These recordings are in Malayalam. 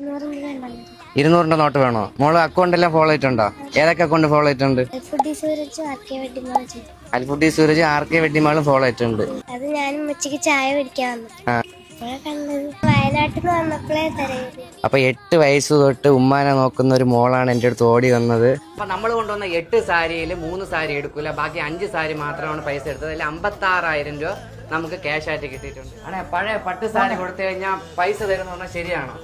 200 നോട്ട് വേണോ? മോള് അക്കൗണ്ട് എല്ലാം ഫോളോ ചെയ്തിട്ടുണ്ടോ? ഏതൊക്കെ അക്കൗണ്ട് ഫോളോ ചെയ്തിട്ടുണ്ട്? അൽഫുഡി സൂരജ് RK വെഡിങ് മാളും ഫോളോ ചെയ്തിട്ടുണ്ട്. അത് ഞാനും ഉച്ചയ്ക്ക് ചായ പിടിക്കാൻ വയനാട്ടിൽ നിന്ന് വന്നപ്പോഴേ തരയില്ല. അപ്പൊ 8 വയസ്സ് തൊട്ട് ഉമ്മാനെ നോക്കുന്ന ഒരു മോളാണ് എൻ്റെ അടുത്ത് ഓടി വന്നത്. അപ്പൊ നമ്മൾ കൊണ്ടുവന്ന 8 സാരിയിൽ 3 സാരി എടുക്കൂല, ബാക്കി 5 സാരി മാത്രമാണ് പൈസ എടുത്തത്. അതിൽ 56,000 രൂപ നമുക്ക് ക്യാഷ് ആയിട്ട് കിട്ടിയിട്ടുണ്ട്. ആണേ പഴയ പട്ട് സാരി കൊടുത്തു കഴിഞ്ഞാൽ പൈസ തരുന്ന പറഞ്ഞാൽ ശരിയാണോ?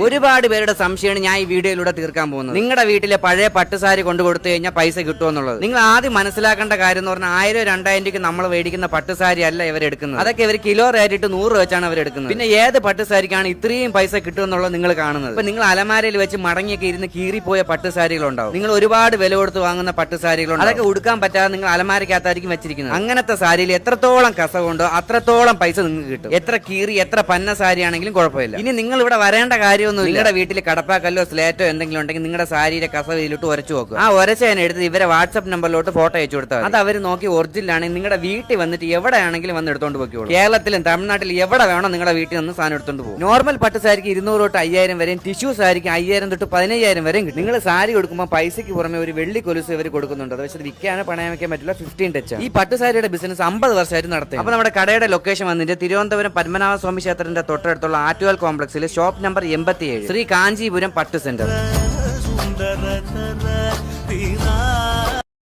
ഒരുപാട് പേരുടെ സംശയമാണ് ഞാൻ ഈ വീഡിയോയിലൂടെ തീർക്കാൻ പോകുന്നത്. നിങ്ങളുടെ വീട്ടിലെ പഴയ പട്ട് സാരി കൊണ്ട് കൊടുത്തു കഴിഞ്ഞാൽ പൈസ കിട്ടുമെന്നുള്ളത് നിങ്ങൾ ആദ്യം മനസ്സിലാക്കേണ്ട കാര്യം എന്ന് പറഞ്ഞാൽ 1000-2000 രൂപയ്ക്ക് നമ്മൾ മേടിക്കുന്ന പട്ട് സാരി അല്ല ഇവരെടുക്കുന്നത്. അതൊക്കെ ഇവർ കിലോ റേറ്റിട്ട് 100 വെച്ചാണ് അവരെടുക്കുന്നത്. പിന്നെ ഏത് പട്ട് സാരിക്കാണ് ഇത്രയും പൈസ കിട്ടുമെന്നുള്ളത് നിങ്ങൾ കാണുന്നത്. ഇപ്പൊ നിങ്ങൾ അലമാരയിൽ വെച്ച് മടങ്ങിയൊക്കെ ഇരുന്ന് കീറിപ്പോയ പട്ട് സാരികളുണ്ടാവും. നിങ്ങൾ ഒരുപാട് വില കൊടുത്ത് വാങ്ങുന്ന പട്ട് സാരികളുണ്ട്, അതൊക്കെ ഉടുക്കാൻ പറ്റാതെ നിങ്ങൾ അലമാരക്കകത്തായിരിക്കും വെച്ചിരിക്കുന്നത്. അങ്ങനത്തെ സാരിയിൽ എത്രത്തോളം കസവുണ്ടോ അത്രത്തോളം പൈസ നിങ്ങൾക്ക് കിട്ടും. എത്ര കീറി എത്ര പന്ന സാരി ആണെങ്കിലും കുഴപ്പമില്ല. ഇനി നിങ്ങൾ ഇവിടെ വരേണ്ട കാര്യമൊന്നും. നിങ്ങളുടെ വീട്ടിൽ കടപ്പാക്കല്ലോ സ്ലേറ്റോ എന്തെങ്കിലും ഉണ്ടെങ്കിൽ നിങ്ങളുടെ സാരിയുടെ കസവിലോട്ട് ഉരച്ചു നോക്കുക. ആ ഉരച്ചതിനെ എടുത്ത് ഇവരെ വാട്സ്ആപ്പ് നമ്പറിലോട്ട് ഫോട്ടോ അയച്ചു കൊടുത്താൽ അത് അവർ നോക്കി ഒറിജിനൽ ആണെങ്കിൽ നിങ്ങളുടെ വീട്ടിൽ വന്നിട്ട് എവിടെയാണെങ്കിലും വന്ന് എടുത്തോണ്ട് പോയിക്കോളൂ. കേരളത്തിലും തമിഴ്നാട്ടിലും എവിടെ വേണം നിങ്ങളുടെ വീട്ടിൽ നിന്ന് സാധനം എടുത്തോണ്ട് പോകും. നോർമൽ പട്ട് സാരിക്ക് 200 തൊട്ട് 5000 വരെയും ടിഷ്യൂ സാരിക്ക് 5000 തൊട്ട് 15000 വരെയും കിട്ടും. നിങ്ങൾ സാരി കൊടുക്കുമ്പോൾ പൈസയ്ക്ക് പുറമെ ഒരു വെള്ളി കൊലുസ് ഇവർ കൊടുക്കുന്നുണ്ട്. അത് പക്ഷേ വിൽക്കാനോ പണയം വെക്കാൻ പറ്റില്ല. 15 ടച്ച്. ഈ പട്ട് സാരിയുടെ ബിസിനസ് 50 വർഷമായിട്ട് നടത്തും. അപ്പൊ നമ്മുടെ കടയുടെ ലൊക്കേഷൻ വന്നിട്ട് തിരുവനന്തപുരം പത്മനാഭ സ്വാമി ക്ഷേത്രത്തിന്റെ തൊട്ടടുത്തുള്ള ആറ്റുകാൽ കോംപ്ലക്സിൽ ഷോപ്പ് നമ്പർ 87 ശ്രീ കാഞ്ചീപുരം പട്ട് സെന്റർ.